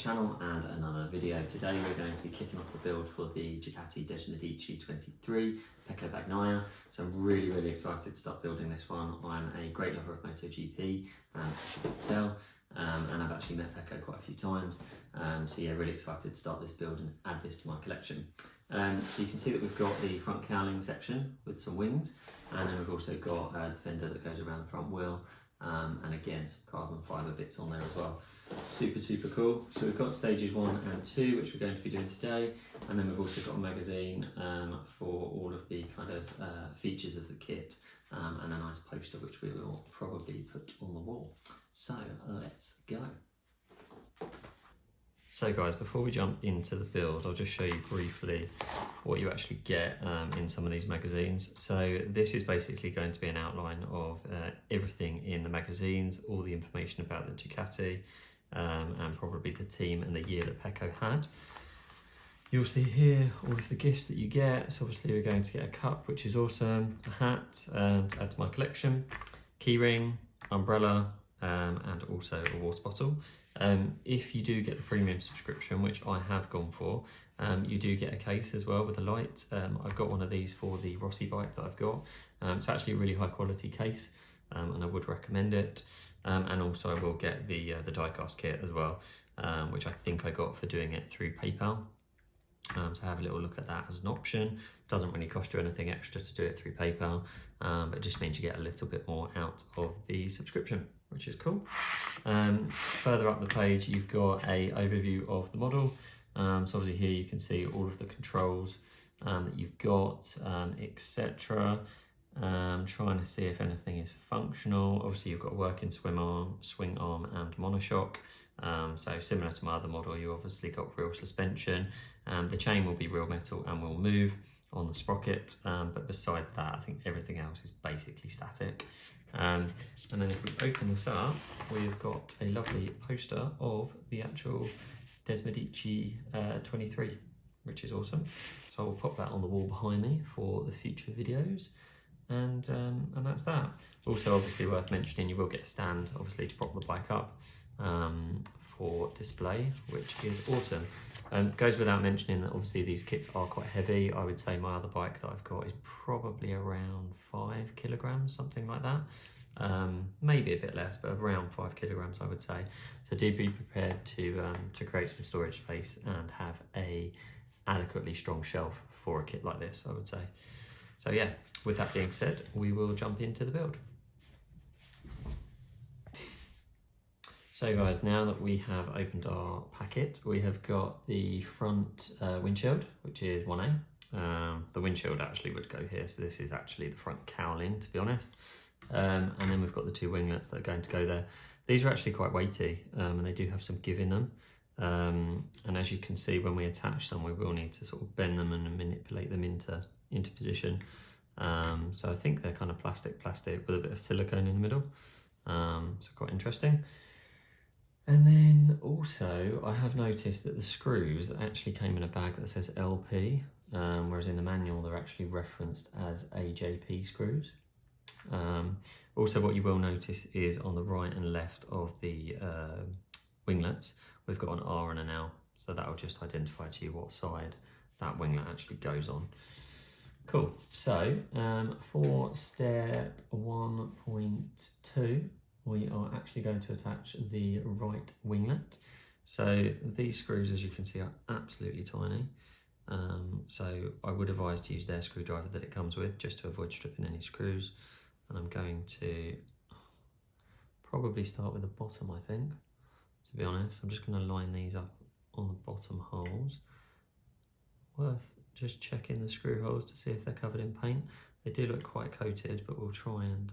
channel and another video. Today we're going to be kicking off the build for the Ducati Desmosedici 23 Pecco Bagnaia. So I'm really excited to start building this one. I'm a great lover of MotoGP, as you can tell, and I've actually met Pecco quite a few times. So yeah, really excited to start this build and add this to my collection. So you can see that we've got the front cowling section with some wings, and then we've also got the fender that goes around the front wheel. And again, some carbon fibre bits on there as well. Super cool. So we've got stages 1 and 2, which we're going to be doing today, and then we've also got a magazine for all of the kind of features of the kit, and a nice poster which we will probably put on the wall. So let's go. So guys, before we jump into the build, I'll just show you briefly what you actually get in some of these magazines. So this is basically going to be an outline of everything in the magazines, all the information about the Ducati, and probably the team and the year that Pecco had. You'll see here all of the gifts that you get. So obviously we're going to get a cup, which is awesome, a hat to add to my collection, keyring, umbrella, and also a water bottle. If you do get the premium subscription, which I have gone for, you do get a case as well with a light. I've got one of these for the Rossi bike that I've got. It's actually a really high quality case, and I would recommend it. And also I will get the Diecast kit as well, which I think I got for doing it through PayPal. So have a little look at that as an option. Doesn't really cost you anything extra to do it through PayPal, but it just means you get a little bit more out of the subscription, which is cool. Further up the page, you've got a overview of the model. So obviously here you can see all of the controls that you've got, etc. Trying to see if anything is functional. Obviously you've got working swing arm and monoshock. So similar to my other model, you obviously got real suspension. The chain will be real metal and will move on the sprocket, but besides that, I think everything else is basically static. And then if we open this up, we've got a lovely poster of the actual Desmosedici 23, which is awesome. So I will pop that on the wall behind me for the future videos. And that's that. Also, obviously worth mentioning, you will get a stand, obviously, to prop the bike up for display, which is awesome. Goes without mentioning that obviously these kits are quite heavy. I would say my other bike that I've got is probably around 5 kilograms, something like that. Maybe a bit less, but around 5 kilograms, I would say. So do be prepared to create some storage space and have a adequately strong shelf for a kit like this, I would say. So yeah, with that being said, we will jump into the build. So guys, now that we have opened our packet, we have got the front windshield, which is 1A. The windshield actually would go here, so this is actually the front cowling, to be honest. And then we've got the 2 winglets that are going to go there. These are actually quite weighty, and they do have some give in them. And as you can see, when we attach them, we will need to sort of bend them and manipulate them into position. So I think they're kind of plastic with a bit of silicone in the middle. So quite interesting. And then also I have noticed that the screws actually came in a bag that says LP, whereas in the manual they're actually referenced as AJP screws. Also what you will notice is on the right and left of the winglets, we've got an R and an L, so that will just identify to you what side that winglet actually goes on. Cool. So for step 1.2, we are actually going to attach the right winglet. So these screws, as you can see, are absolutely tiny. So I would advise to use their screwdriver that it comes with, just to avoid stripping any screws. And I'm going to probably start with the bottom, I think, to be honest. I'm just going to line these up on the bottom holes. Worth just checking the screw holes to see if they're covered in paint. They do look quite coated, but we'll try and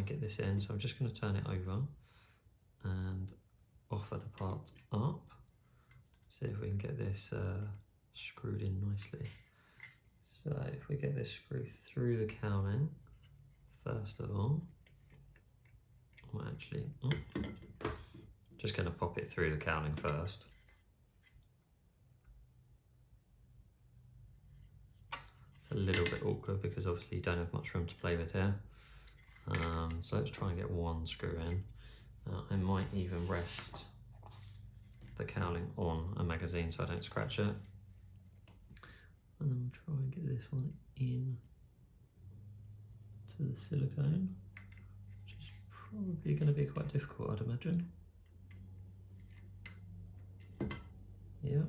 get this in. So I'm just going to turn it over and offer the part up. See if we can get this screwed in nicely. So if we get this screw through the cowling, first of all, I'm actually just going to pop it through the cowling first. It's a little bit awkward because obviously you don't have much room to play with here. So let's try and get one screw in. I might even rest the cowling on a magazine so I don't scratch it. And then we'll try and get this one in to the silicone, which is probably going to be quite difficult, I'd imagine. Yeah.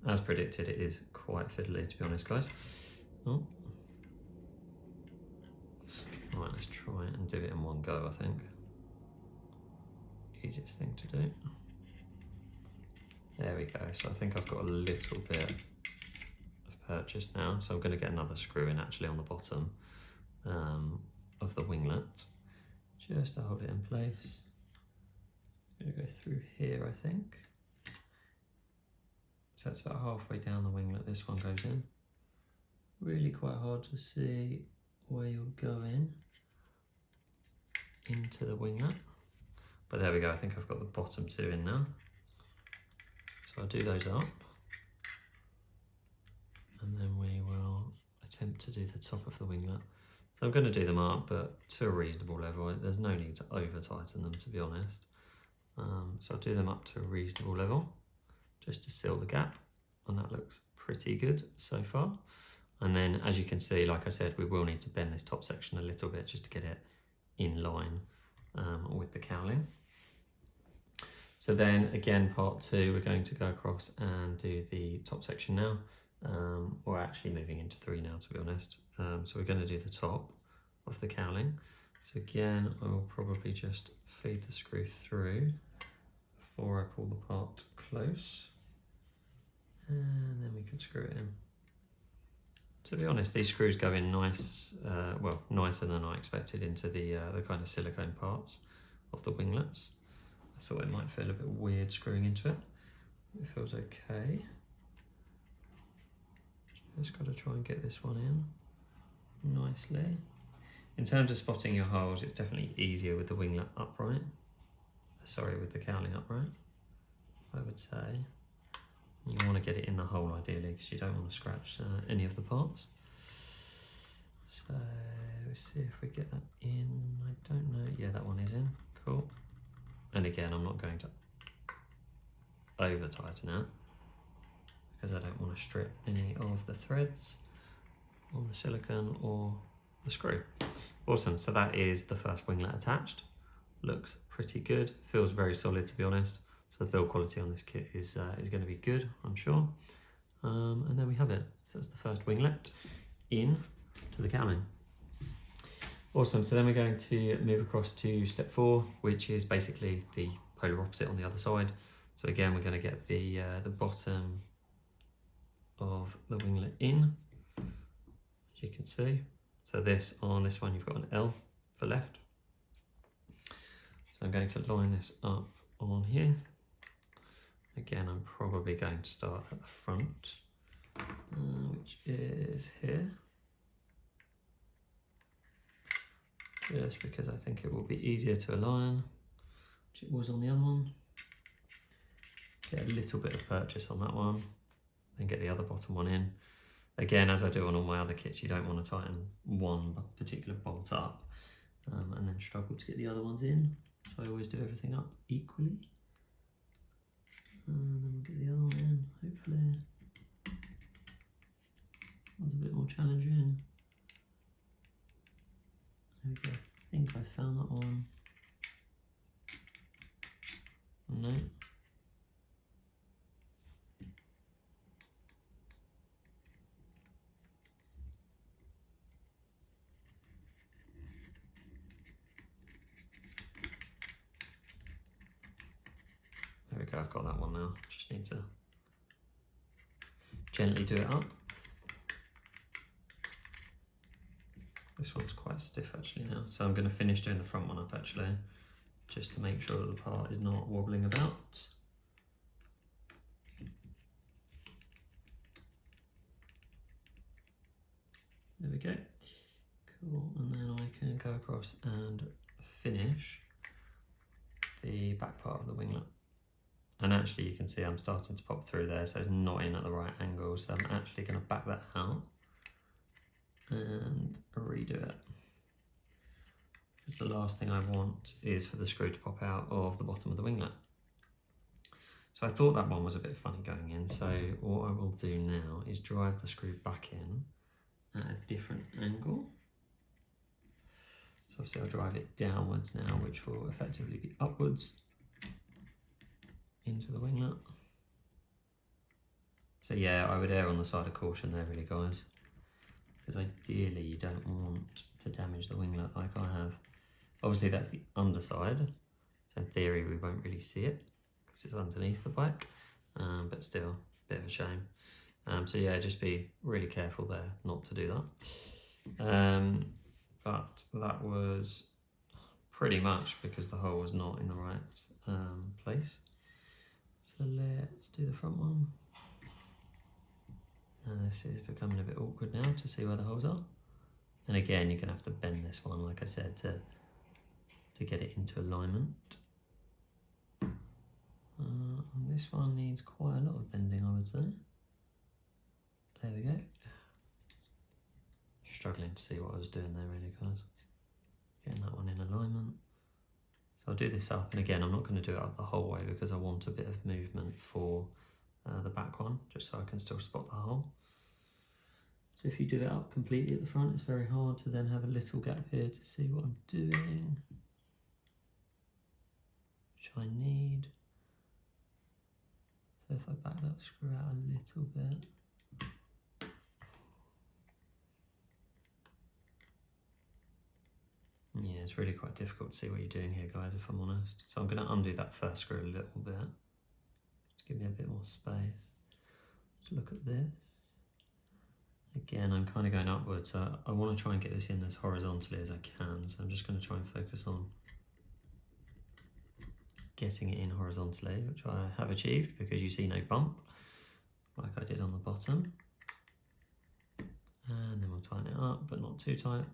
As predicted, it is quite fiddly, to be honest, guys. Oh. Right, let's try and do it in one go, I think. Easiest thing to do. There we go. So I think I've got a little bit of purchase now. So I'm going to get another screw in actually on the bottom of the winglet, just to hold it in place. I'm going to go through here, I think. So it's about halfway down the winglet this one goes in. Really quite hard to see where you're going into the winglet. But there we go, I think I've got the bottom two in now. So I'll do those up. And then we will attempt to do the top of the winglet. So I'm going to do them up, but to a reasonable level. There's no need to over tighten them, to be honest. So I'll do them up to a reasonable level, just to seal the gap. And that looks pretty good so far. And then, as you can see, like I said, we will need to bend this top section a little bit just to get it in line with the cowling. So then again, part two, we're going to go across and do the top section now. We're actually moving into 3 now, to be honest. So we're going to do the top of the cowling. So again, I will probably just feed the screw through before I pull the part close. And then we can screw it in. To be honest, these screws go in nice, well, nicer than I expected into the kind of silicone parts of the winglets. I thought it might feel a bit weird screwing into it. It feels okay. Just got to try and get this one in nicely. In terms of spotting your holes, it's definitely easier with the winglet upright. Sorry, with the cowling upright, I would say. You want to get it in the hole ideally because you don't want to scratch any of the parts. So let's see if we get that in. I don't know. Yeah, that one is in. Cool. And again, I'm not going to over tighten it because I don't want to strip any of the threads on the silicone or the screw. Awesome. So that is the first winglet attached. Looks pretty good. Feels very solid, to be honest. So the build quality on this kit is going to be good, I'm sure. And there we have it. So that's the first winglet in to the cowling. Awesome. So then we're going to move across to step 4, which is basically the polar opposite on the other side. So again, we're going to get the bottom of the winglet in, as you can see. So this on this one, you've got an L for left. So I'm going to line this up on here. Again, I'm probably going to start at the front, which is here. Just because I think it will be easier to align, which it was on the other one. Get a little bit of purchase on that one, then get the other bottom one in. Again, as I do on all my other kits, you don't want to tighten one particular bolt up and then struggle to get the other ones in. So I always do everything up equally. And then we'll get the other one in, hopefully. One's a bit more challenging. There we go, I think I found that one. No. There we go, I've got that one now. Just need to gently do it up. This one's quite stiff actually now, so I'm going to finish doing the front one up actually, just to make sure that the part is not wobbling about. There we go. Cool, and then I can go across and finish the back part of the winglet. And actually you can see I'm starting to pop through there, so it's not in at the right angle, so I'm actually going to back that out and redo it. Because the last thing I want is for the screw to pop out of the bottom of the winglet. So I thought that one was a bit funny going in, so what I will do now is drive the screw back in at a different angle. So obviously I'll drive it downwards now, which will effectively be upwards into the winglet. So yeah, I would err on the side of caution there really, guys, because ideally you don't want to damage the winglet like I have. Obviously that's the underside, so in theory we won't really see it because it's underneath the bike, but still a bit of a shame. So yeah, just be really careful there not to do that. But that was pretty much because the hole was not in the right place. So let's do the front one. This is becoming a bit awkward now to see where the holes are. And again, you're going to have to bend this one, like I said, to get it into alignment. And this one needs quite a lot of bending, I would say. There we go. Struggling to see what I was doing there really, guys. Getting that one in alignment. So I'll do this up, and again I'm not going to do it up the whole way because I want a bit of movement for the back one, just so I can still spot the hole. So if you do it up completely at the front, it's very hard to then have a little gap here to see what I'm doing, which I need. So if I back that screw out a little bit, yeah, it's really quite difficult to see what you're doing here, guys, if I'm honest. So I'm going to undo that first screw a little bit. Just give me a bit more space. Let's look at this. Again, I'm kind of going upwards, so I want to try and get this in as horizontally as I can. So I'm just going to try and focus on getting it in horizontally, which I have achieved because you see no bump, like I did on the bottom. And then we'll tighten it up, but not too tight.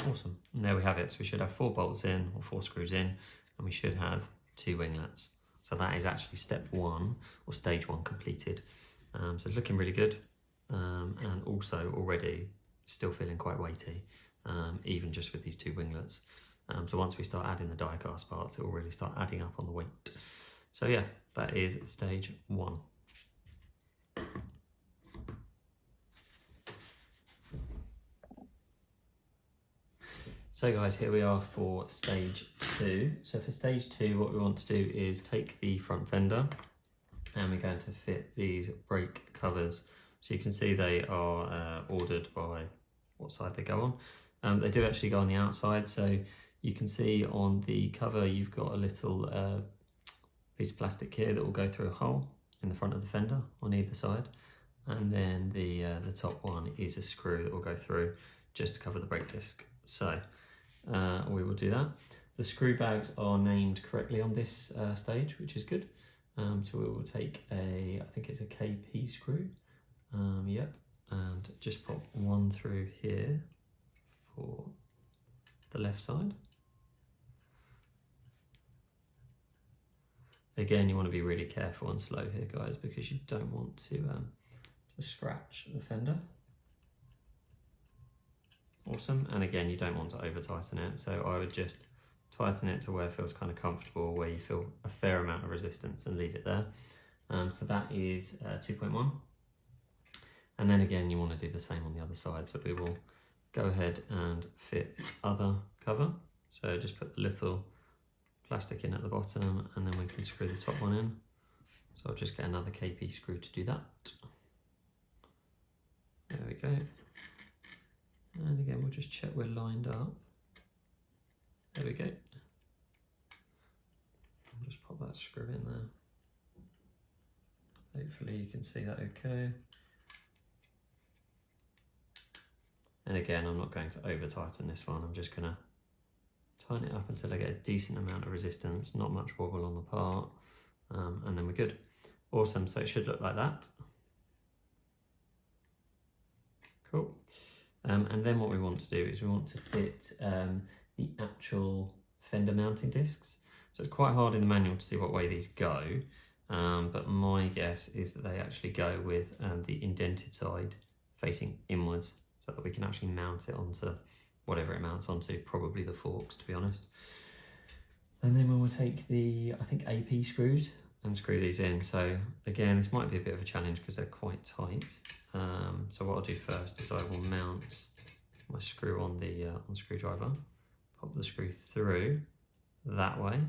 Awesome, and there we have it. So we should have 4 bolts in, or 4 screws in, and we should have 2 winglets. So that is actually step 1, or stage 1 completed. So it's looking really good, and also already still feeling quite weighty, even just with these 2 winglets. So once we start adding the die-cast parts, it will really start adding up on the weight. So yeah, that is stage 1. So guys, here we are for stage 2. So for stage 2, what we want to do is take the front fender and we're going to fit these brake covers. So you can see they are ordered by what side they go on. They do actually go on the outside, so you can see on the cover you've got a little piece of plastic here that will go through a hole in the front of the fender on either side, and then the top one is a screw that will go through just to cover the brake disc. So we will do that. The screw bags are named correctly on this stage, which is good. So we will take I think it's a KP screw, yep, and just pop one through here for the left side. Again, you want to be really careful and slow here, guys, because you don't want to scratch the fender. Awesome, and again, you don't want to over tighten it, so I would just tighten it to where it feels kind of comfortable, where you feel a fair amount of resistance, and leave it there. So that is 2.1. And then again, you want to do the same on the other side, so we will go ahead and fit the other cover. So just put the little plastic in at the bottom, and then we can screw the top one in. So I'll just get another KP screw to do that. There we go. And again, we'll just check we're lined up. There we go. I'll just pop that screw in there. Hopefully you can see that okay. And again, I'm not going to over tighten this one. I'm just gonna tighten it up until I get a decent amount of resistance, not much wobble on the part, and then we're good. Awesome, so it should look like that. Cool. And then what we want to do is we want to fit the actual fender mounting discs. So it's quite hard in the manual to see what way these go, but my guess is that they actually go with the indented side facing inwards, so that we can actually mount it onto whatever it mounts onto, probably the forks, to be honest. And then we will take the, I think, AP screws and screw these in. So again, this might be a bit of a challenge because they're quite tight. So what I'll do first is I will mount my screw on the screwdriver, pop the screw through that way.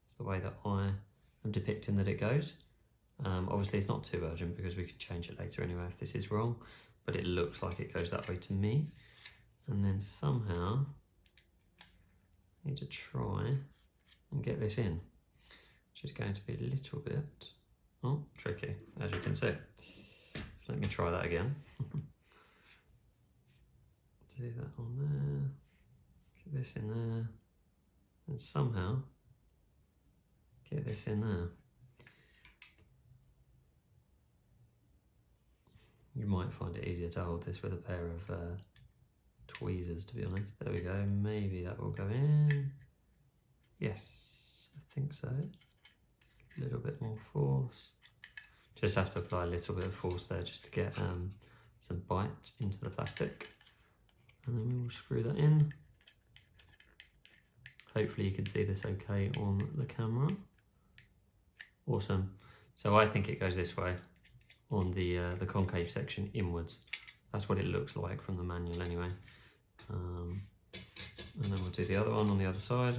It's the way that I am depicting that it goes. Obviously it's not too urgent because we can change it later anyway if this is wrong, but it looks like it goes that way to me. And then somehow I need to try and get this in, which is going to be a little bit tricky, as you can see. So let me try that again. Do that on there, get this in there, and somehow get this in there. You might find it easier to hold this with a pair of tweezers, to be honest. There we go, maybe that will go in. Yes, I think so. A little bit more force. Just have to apply a little bit of force there just to get some bite into the plastic. And then we will screw that in. Hopefully you can see this okay on the camera. Awesome. So I think it goes this way on the concave section inwards. That's what it looks like from the manual anyway. And then we'll do the other one on the other side.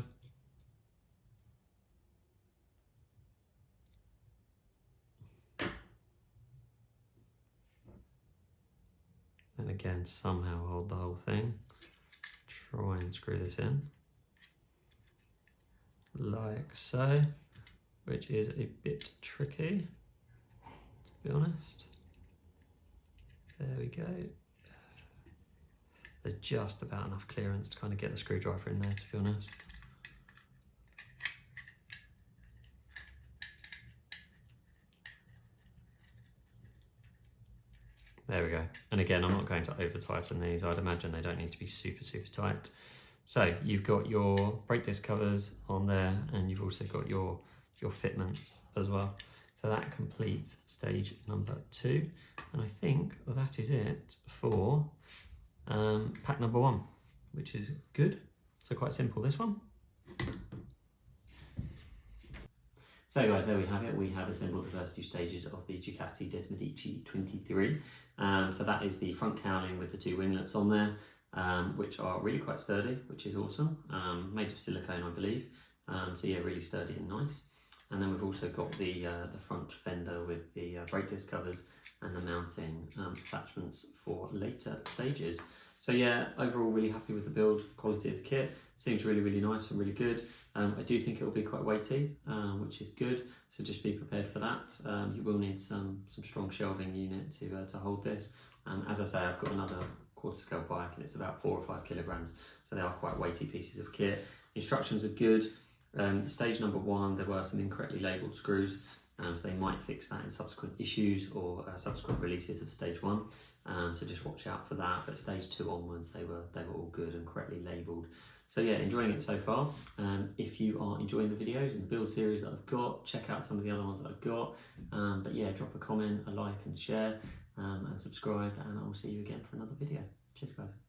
And again, somehow hold the whole thing. Try and screw this in. Like so, which is a bit tricky, to be honest. There we go. There's just about enough clearance to kind of get the screwdriver in there, to be honest. There we go. And again, I'm not going to over tighten these. I'd imagine they don't need to be super, super tight. So you've got your brake disc covers on there, and you've also got your fitments as well. So that completes stage number 2. And I think that is it for pack number 1, which is good. So quite simple, this one. So guys, there we have it. We have assembled the first 2 stages of the Ducati Desmosedici 23. So that is the front cowling with the 2 winglets on there, which are really quite sturdy, which is awesome. Made of silicone, I believe. So yeah, really sturdy and nice. And then we've also got the front fender with the brake disc covers and the mounting attachments for later stages. So yeah, overall really happy with the build quality of the kit. Seems really, really nice and really good. I do think it will be quite weighty, which is good. So just be prepared for that. You will need some strong shelving unit to hold this. As I say, I've got another quarter scale bike and it's about 4 or 5 kilograms. So they are quite weighty pieces of kit. Instructions are good. Stage number 1, there were some incorrectly labelled screws, so they might fix that in subsequent issues or subsequent releases of stage 1. So just watch out for that. But stage 2 onwards, they were all good and correctly labelled. So yeah, enjoying it so far. If you are enjoying the videos and the build series that I've got, check out some of the other ones that I've got. But yeah, drop a comment, a like and share, and subscribe, and I will see you again for another video. Cheers guys.